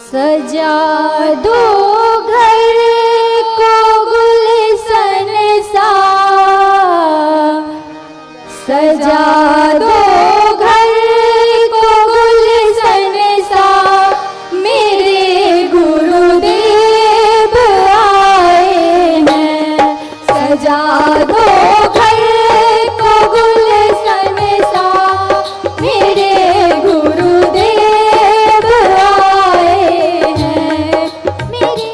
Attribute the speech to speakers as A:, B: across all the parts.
A: सजा दो घर को गुलशन सा, सजा दो घर को गुलशन सा, मेरे गुरुदेव आए हैं। सजा दो घर को गुलशन सा, मेरे गुरुदेव आए हैं। मेरे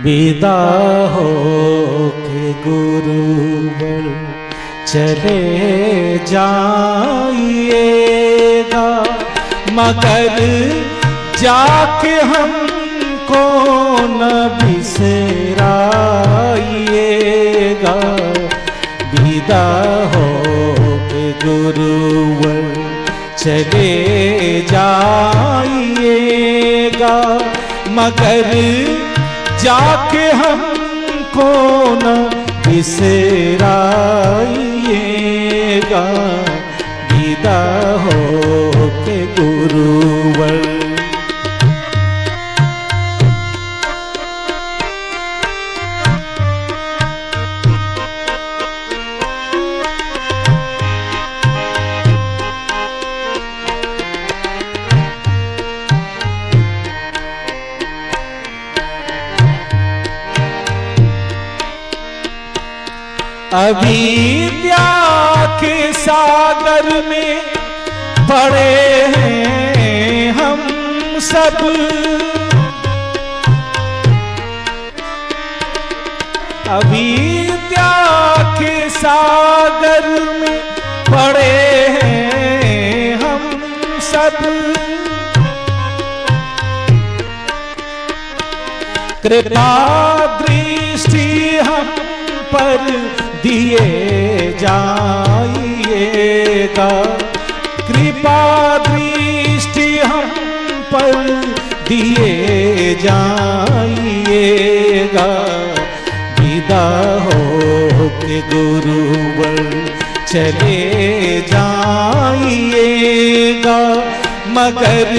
B: विदा हो के गुरुवर चले जाइएगा, मगर जाके हमको न बिसराइएगा। विदा हो के गुरुवर चले जाइएगा, मगर जाके हमको न बिसराइएगा। विदा हो के गुरुवर। अविद्या के सागर में पड़े हैं हम सब, अविद्या के सागर में पड़े हैं हम सब। कृपा दृष्टि हम पर दिए जाइएगा, कृपा दृष्टि हम पर दिए जाइएगा। विदा हो के गुरुवर चले जाइएगा, मगर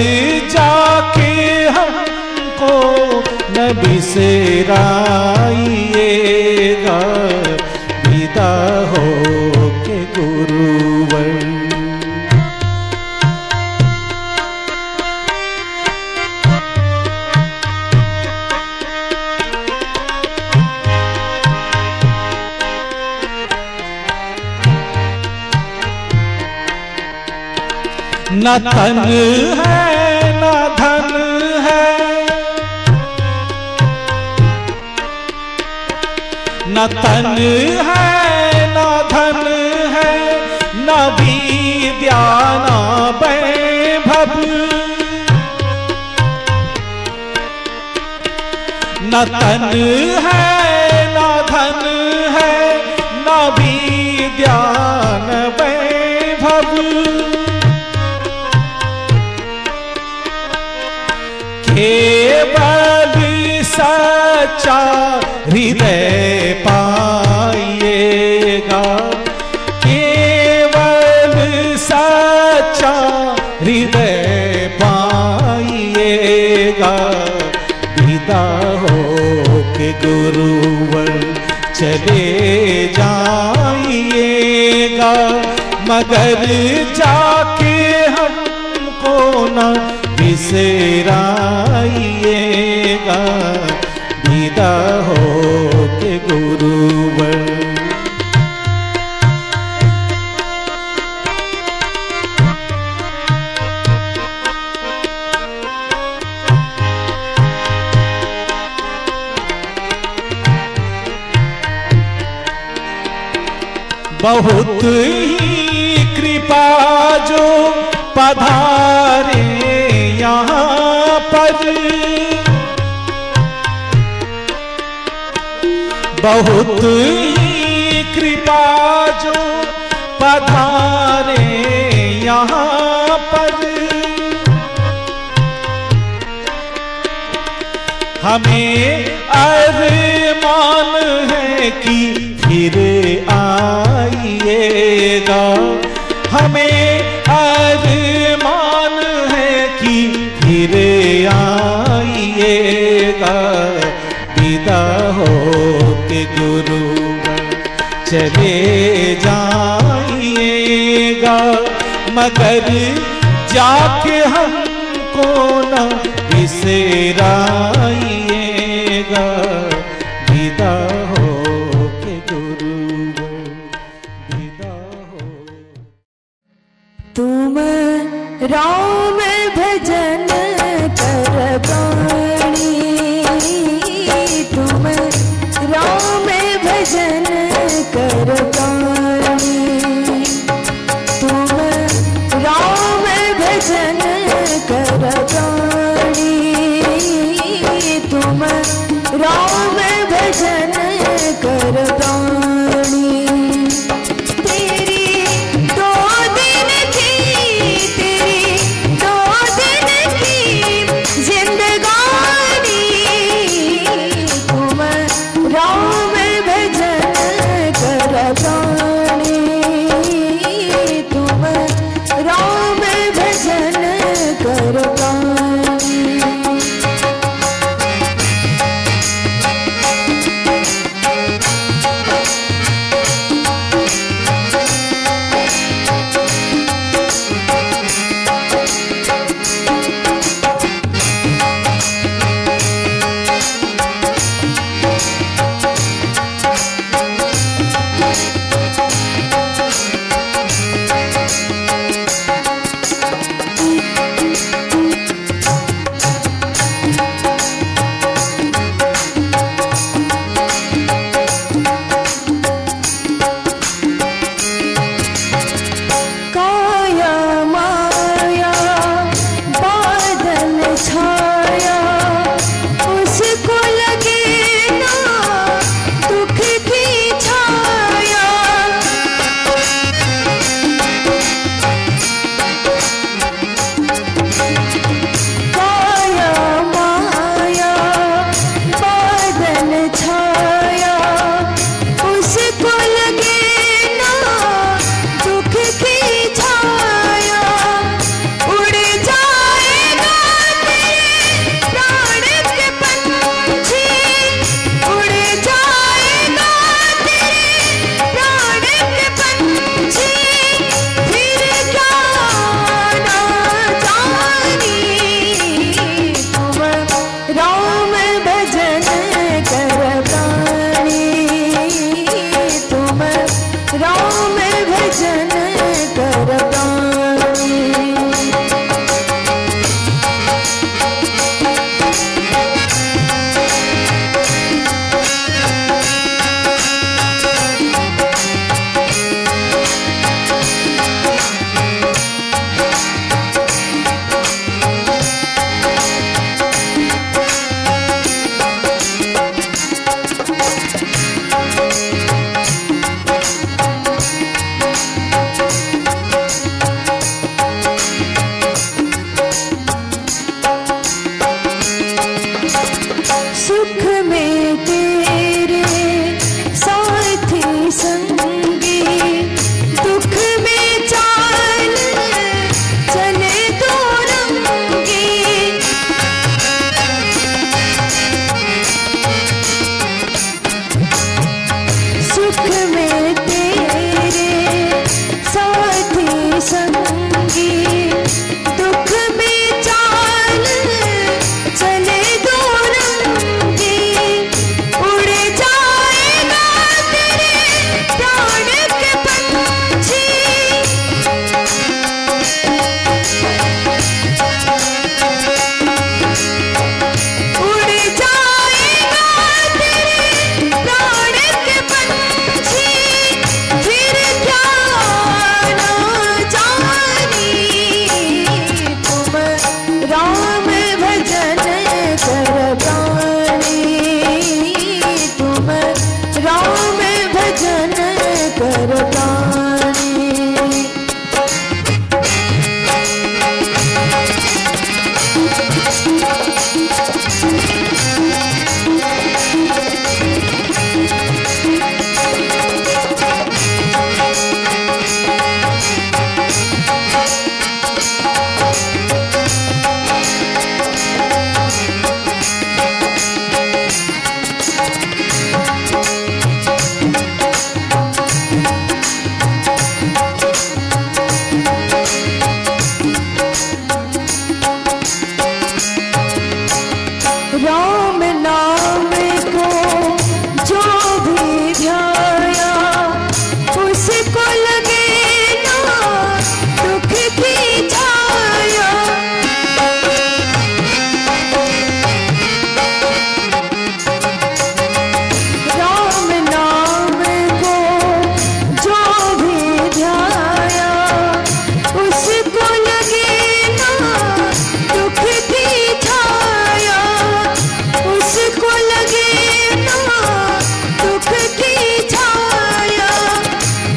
B: जाके हमको न बिसराइएगा। विदा हो के गुरुवर। न तन है न धन है, न तन है न धन है, न विद्या न वैभव, न तन है न धन है, न विद्या न वैभव। केवल सच्चा हृदय पाइएगा, केवल सच्चा हृदय पाइएगा। विदा हो के गुरुवर चले जाइएगा, मगर जाके हमको न बिसराइएगा। विदा हो के गुरुवर। बहुत ही कृपा जो पधारे यहाँ पर, बहुत ही कृपा जो पधारे यहाँ पर। हमें अरमान है कि फिर आइएगा, हमें अरमान है कि फिर आइएगा। विदा हो के गुरुवर चले जाइएगा, मगर जाके हमको न बिसराइएगा। विदा हो के गुरुवर, विदा हो।
A: तुम राम भजन कर बाणी, तुम तुम राम भजन कर प्राणी। तेरी दो दिन की जिंदगानी, तुम राम भजन कर प्राणी, तुम राम भजन कर प्राणी। राम भजन कर प्राणी। सुख में तेरे साथी संगी, दुख में चाल चले दो रंगी। सुख में तेरे साथी संगी, दुख में चाल चले दो रंगी। को लगे ना दुख की छाया,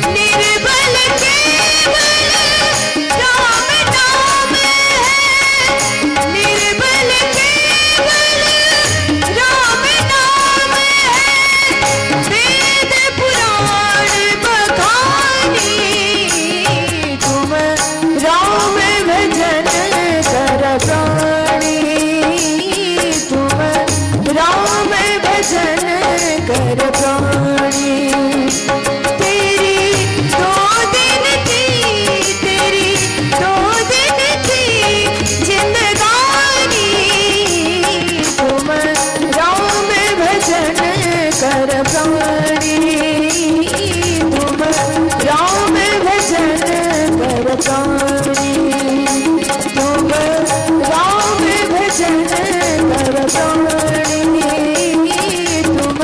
A: निर्बल केवल राम नाम है, निर्बल केवल राम नाम है। वेद पुराण बखानी, तुम राम भजन कर प्राणी, तुम राम भजन कर प्राणी। तेरी दो दिन थी, तेरी दो दिन थी जिंदगानी, तुम राम भजन कर प्राणी, तुम राम भजन कर प्राणी, तुम राम भजन कर प्राणी, तुम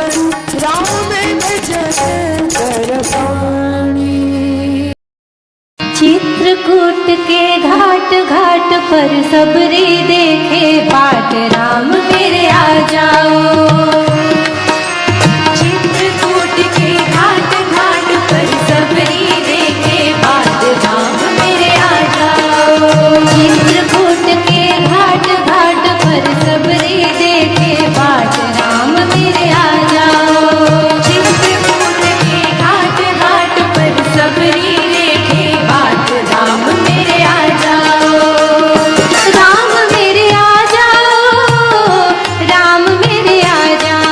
A: राम भजन कर प्राणी।
C: चित्रकूट के घाट घाट पर सबरी देखे बाट, राम मेरे आ जाओ। चित्रकूट के घाट घाट पर सबरी देखे बाट, राम मेरे आ जाओ। चित्रकूट के घाट घाट पर सबरी देखे बाट, राम मेरे आ जाओ। चित्रकूट के घाट घाट पर सबरी देखे बाट, राम मेरे आ जाओ। राम मेरे आ जाओ, राम मेरे आ जाओ।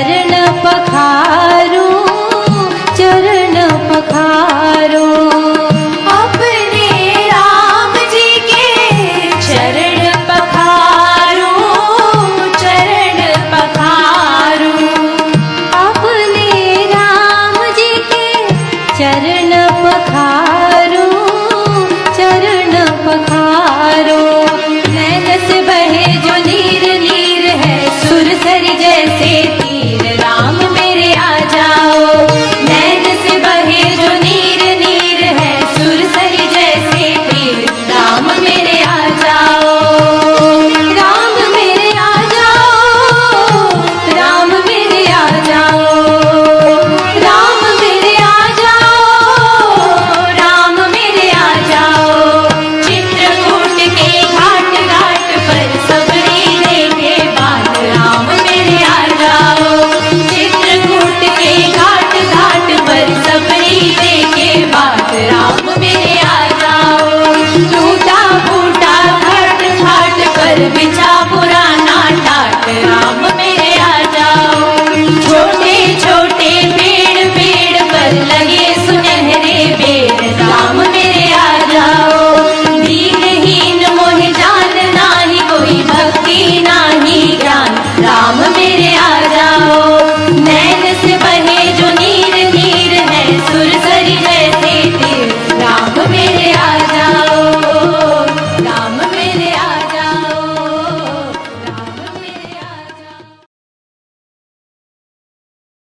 C: चरण पखारो चरण पखारो